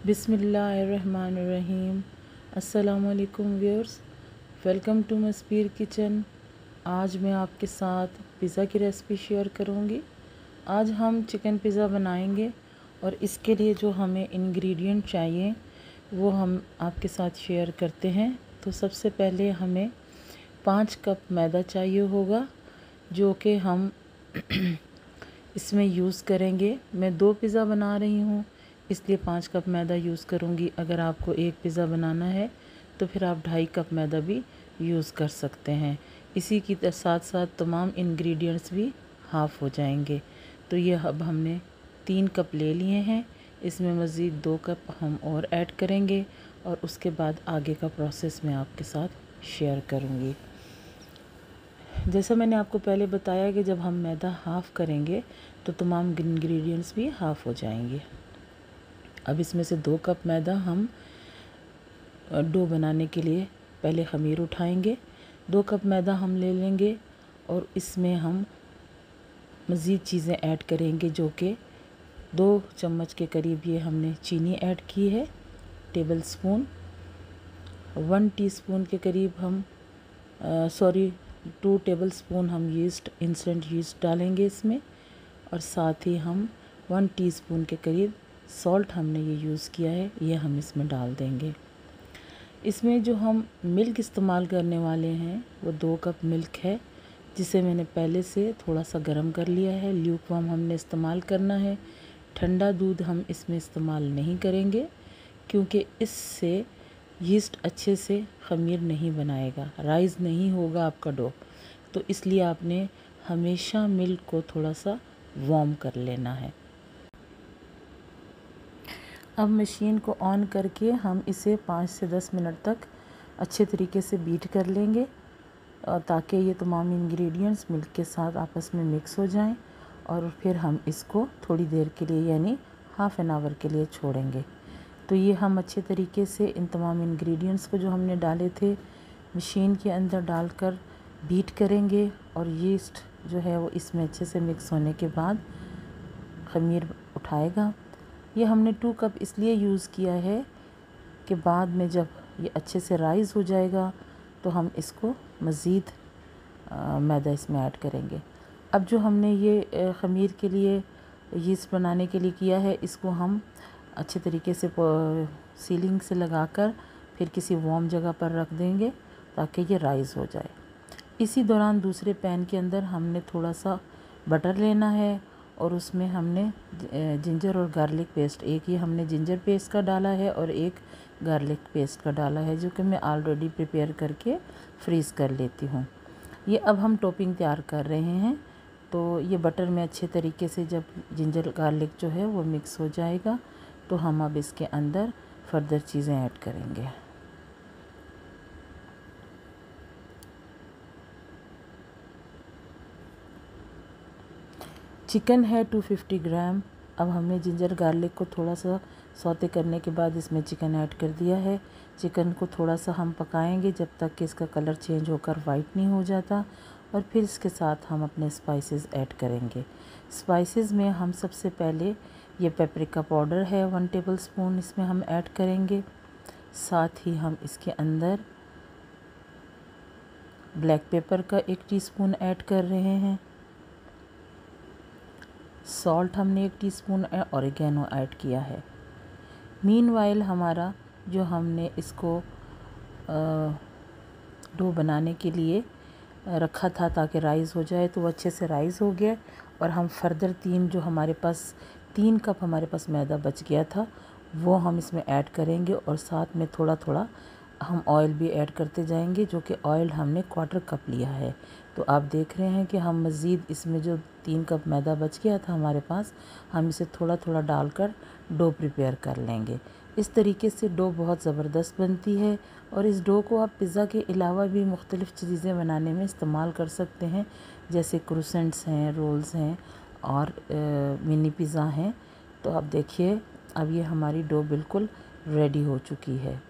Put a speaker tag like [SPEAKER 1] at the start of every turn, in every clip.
[SPEAKER 1] बिस्मिल्लाहिर्रहमानिर्रहीम। अस्सलामुअलैकुम viewers, welcome to मस्पीर kitchen. आज मैं आपके साथ पिज़्ज़ा की रेसिपी शेयर करूंगी। आज हम चिकन पिज़्ज़ा बनाएंगे और इसके लिए जो हमें इंग्रेडिएंट चाहिए वो हम आपके साथ शेयर करते हैं। तो सबसे पहले हमें 5 कप मैदा चाहिए होगा, जो कि हम इसमें यूज़ करेंगे। मैं 2 पिज़्ज़ा बना रही हूँ, इसलिए 5 कप मैदा यूज़ करूँगी। अगर आपको एक पिज़्ज़ा बनाना है तो फिर आप 2.5 कप मैदा भी यूज़ कर सकते हैं। इसी की साथ साथ तमाम इंग्रेडिएंट्स भी हाफ़ हो जाएंगे। तो ये अब हमने 3 कप ले लिए हैं, इसमें मज़ीद 2 कप हम और ऐड करेंगे और उसके बाद आगे का प्रोसेस मैं आपके साथ शेयर करूँगी। जैसा मैंने आपको पहले बताया कि जब हम मैदा हाफ़ करेंगे तो तमाम इंग्रेडिएंट्स भी हाफ़ हो जाएंगे। अब इसमें से 2 कप मैदा हम डो बनाने के लिए पहले ख़मीर उठाएंगे। 2 कप मैदा हम ले लेंगे और इसमें हम मज़ीद चीज़ें ऐड करेंगे, जो कि 2 चम्मच के करीब ये हमने चीनी ऐड की है, टेबल स्पून 1 टीस्पून के करीब हम 2 टेबल स्पून हम यीस्ट, इंस्टेंट यीस्ट डालेंगे इसमें, और साथ ही हम 1 टीस्पून के करीब सॉल्ट हमने ये यूज़ किया है, ये हम इसमें डाल देंगे। इसमें जो हम मिल्क इस्तेमाल करने वाले हैं वो 2 कप मिल्क है, जिसे मैंने पहले से थोड़ा सा गर्म कर लिया है। ल्यूकवार्म हमने इस्तेमाल करना है, ठंडा दूध हम इसमें इस्तेमाल नहीं करेंगे, क्योंकि इससे यीस्ट अच्छे से ख़मीर नहीं बनाएगा, राइज़ नहीं होगा आपका डो। तो इसलिए आपने हमेशा मिल्क को थोड़ा सा वार्म कर लेना है। अब मशीन को ऑन करके हम इसे 5 से 10 मिनट तक अच्छे तरीके से बीट कर लेंगे, ताकि ये तमाम इंग्रेडिएंट्स मिल्क के साथ आपस में मिक्स हो जाएं, और फिर हम इसको थोड़ी देर के लिए यानी हाफ़ एन आवर के लिए छोड़ेंगे। तो ये हम अच्छे तरीके से इन तमाम इंग्रेडिएंट्स को जो हमने डाले थे मशीन के अंदर डालकर बीट करेंगे, और यीस्ट जो है वो इसमें अच्छे से मिक्स होने के बाद ख़मीर उठाएगा। ये हमने 2 कप इसलिए यूज़ किया है कि बाद में जब ये अच्छे से राइज़ हो जाएगा तो हम इसको मज़ीद मैदा इसमें ऐड करेंगे। अब जो हमने ये ख़मीर के लिए यीस्ट बनाने के लिए किया है, इसको हम अच्छे तरीके से सीलिंग से लगाकर फिर किसी वार्म जगह पर रख देंगे ताकि ये राइज़ हो जाए। इसी दौरान दूसरे पैन के अंदर हमने थोड़ा सा बटर लेना है और उसमें हमने जिंजर और गार्लिक पेस्ट, एक ये हमने जिंजर पेस्ट का डाला है और एक गार्लिक पेस्ट का डाला है, जो कि मैं ऑलरेडी प्रिपेयर करके फ्रीज़ कर लेती हूँ। ये अब हम टॉपिंग तैयार कर रहे हैं। तो ये बटर में अच्छे तरीके से जब जिंजर गार्लिक जो है वो मिक्स हो जाएगा तो हम अब इसके अंदर फर्दर चीज़ें ऐड करेंगे। चिकन है 250 ग्राम। अब हमने जिंजर गार्लिक को थोड़ा सा सौते करने के बाद इसमें चिकन ऐड कर दिया है। चिकन को थोड़ा सा हम पकाएंगे जब तक कि इसका कलर चेंज होकर वाइट नहीं हो जाता, और फिर इसके साथ हम अपने स्पाइसेस ऐड करेंगे। स्पाइसेस में हम सबसे पहले ये पेपरिका पाउडर है 1 टेबल स्पून इसमें हम ऐड करेंगे। साथ ही हम इसके अंदर ब्लैक पेपर का 1 टीस्पून ऐड कर रहे हैं। सॉल्ट हमने 1 टीस्पून ऑरिगेनो ऐड किया है। मीनवाइल हमारा जो हमने इसको डो बनाने के लिए रखा था ताकि राइज़ हो जाए, तो वो अच्छे से राइज़ हो गया, और हम फर्दर 3 कप हमारे पास मैदा बच गया था वो हम इसमें ऐड करेंगे, और साथ में थोड़ा थोड़ा हम ऑयल भी ऐड करते जाएंगे, जो कि ऑयल हमने 1/4 कप लिया है। तो आप देख रहे हैं कि हम मज़ीद इसमें जो 3 कप मैदा बच गया था हमारे पास, हम इसे थोड़ा थोड़ा डालकर डो प्रिपेयर कर लेंगे। इस तरीके से डो बहुत ज़बरदस्त बनती है, और इस डो को आप पिज़्ज़ा के अलावा भी मुख्तलिफ़ चीज़ें बनाने में इस्तेमाल कर सकते हैं, जैसे क्रूसेंट्स हैं, रोल्स हैं और मिनी पिज़्ज़ा हैं। तो आप देखिए अब ये हमारी डो बिल्कुल रेडी हो चुकी है।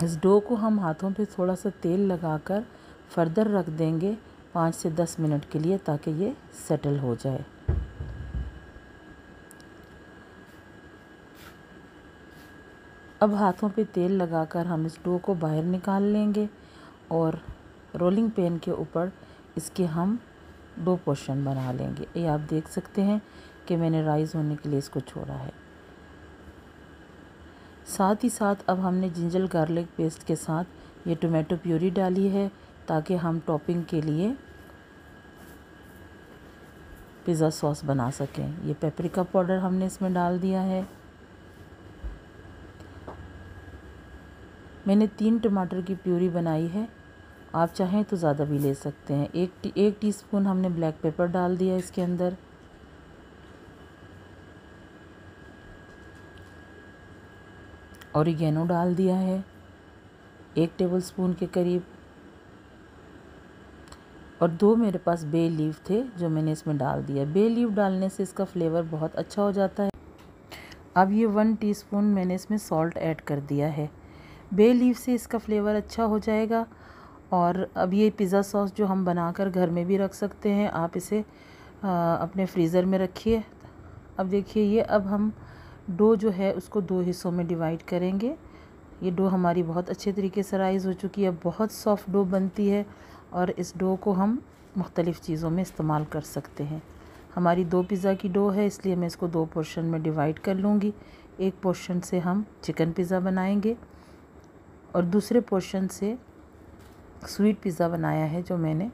[SPEAKER 1] इस डो को हम हाथों पे थोड़ा सा तेल लगाकर फर्दर रख देंगे 5 से 10 मिनट के लिए, ताकि ये सेटल हो जाए। अब हाथों पे तेल लगाकर हम इस डो को बाहर निकाल लेंगे और रोलिंग पैन के ऊपर इसके हम 2 पोर्शन बना लेंगे। ये आप देख सकते हैं कि मैंने राइस होने के लिए इसको छोड़ा है। साथ ही साथ अब हमने जिंजर गार्लिक पेस्ट के साथ ये टोमेटो प्यूरी डाली है ताकि हम टॉपिंग के लिए पिज़्ज़ा सॉस बना सकें। ये पेपरिका पाउडर हमने इसमें डाल दिया है। मैंने 3 टमाटर की प्यूरी बनाई है, आप चाहें तो ज़्यादा भी ले सकते हैं। एक टीस्पून हमने ब्लैक पेपर डाल दिया इसके अंदर। ऑरिगेनो डाल दिया है 1 टेबलस्पून के करीब, और 2 मेरे पास बे लीफ थे जो मैंने इसमें डाल दिया। बे लीफ डालने से इसका फ्लेवर बहुत अच्छा हो जाता है। अब ये 1 टीस्पून मैंने इसमें सॉल्ट ऐड कर दिया है। बे लीफ से इसका फ्लेवर अच्छा हो जाएगा। और अब ये पिज़्ज़ा सॉस जो हम बनाकर घर में भी रख सकते हैं, आप इसे अपने फ्रीज़र में रखिए। अब देखिए ये अब हम डो जो है उसको 2 हिस्सों में डिवाइड करेंगे। ये डो हमारी बहुत अच्छे तरीके से राइज़ हो चुकी है, बहुत सॉफ्ट डो बनती है और इस डो को हम मुख्तलिफ़ चीज़ों में इस्तेमाल कर सकते हैं। हमारी 2 पिज़्ज़ा की डो है, इसलिए मैं इसको 2 पोर्शन में डिवाइड कर लूँगी। एक पोर्शन से हम चिकन पिज़्ज़ा बनाएंगे और दूसरे पोर्शन से स्वीट पिज़्ज़ा बनाया है जो मैंने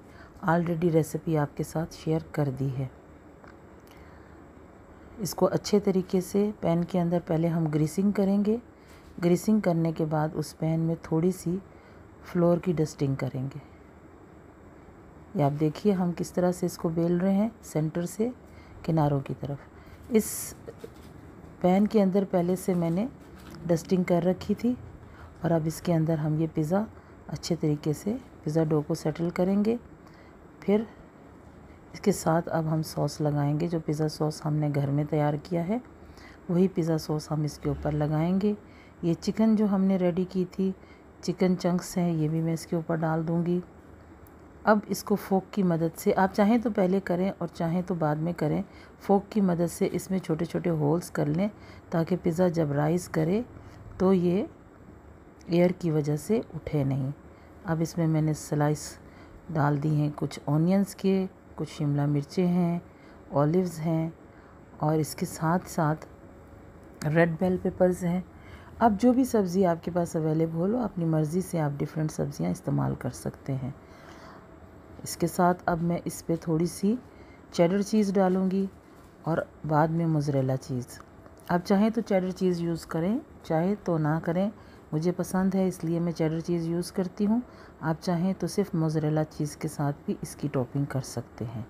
[SPEAKER 1] ऑलरेडी रेसिपी आपके साथ शेयर कर दी है। इसको अच्छे तरीके से पैन के अंदर पहले हम ग्रीसिंग करेंगे। ग्रीसिंग करने के बाद उस पैन में थोड़ी सी फ्लोर की डस्टिंग करेंगे। ये आप देखिए हम किस तरह से इसको बेल रहे हैं, सेंटर से किनारों की तरफ। इस पैन के अंदर पहले से मैंने डस्टिंग कर रखी थी और अब इसके अंदर हम ये पिज़्ज़ा अच्छे तरीके से पिज़्ज़ा डो को सेटल करेंगे। फिर इसके साथ अब हम सॉस लगाएंगे, जो पिज़्ज़ा सॉस हमने घर में तैयार किया है वही पिज़्ज़ा सॉस हम इसके ऊपर लगाएंगे। ये चिकन जो हमने रेडी की थी, चिकन चंक्स हैं, ये भी मैं इसके ऊपर डाल दूँगी। अब इसको फोक की मदद से, आप चाहें तो पहले करें और चाहें तो बाद में करें, फोक की मदद से इसमें छोटे छोटे होल्स कर लें ताकि पिज़्ज़ा जब राइज़ करे तो ये एयर की वजह से उठे नहीं। अब इसमें मैंने स्लाइस डाल दी हैं, कुछ ऑनियंस के, कुछ शिमला मिर्चें हैं, ऑलिव्स हैं और इसके साथ साथ रेड बेल पेपर्स हैं। अब जो भी सब्ज़ी आपके पास अवेलेबल हो, अपनी मर्ज़ी से आप डिफरेंट सब्ज़ियां इस्तेमाल कर सकते हैं। इसके साथ अब मैं इस पे थोड़ी सी चेडर चीज़ डालूँगी और बाद में मोज़रेला चीज़। आप चाहें तो चेडर चीज़ यूज़ करें, चाहे तो ना करें, मुझे पसंद है इसलिए मैं चेडर चीज़ यूज़ करती हूँ। आप चाहें तो सिर्फ मोज़रेला चीज़ के साथ भी इसकी टॉपिंग कर सकते हैं।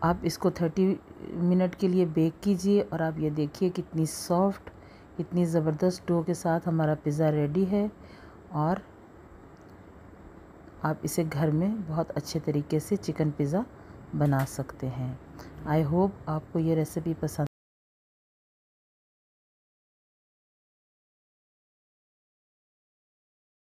[SPEAKER 1] आप इसको 30 मिनट के लिए बेक कीजिए और आप ये देखिए कितनी सॉफ्ट, इतनी ज़बरदस्त डो के साथ हमारा पिज़्ज़ा रेडी है और आप इसे घर में बहुत अच्छे तरीके से चिकन पिज़्ज़ा बना सकते हैं। आई होप आपको ये रेसिपी पसंद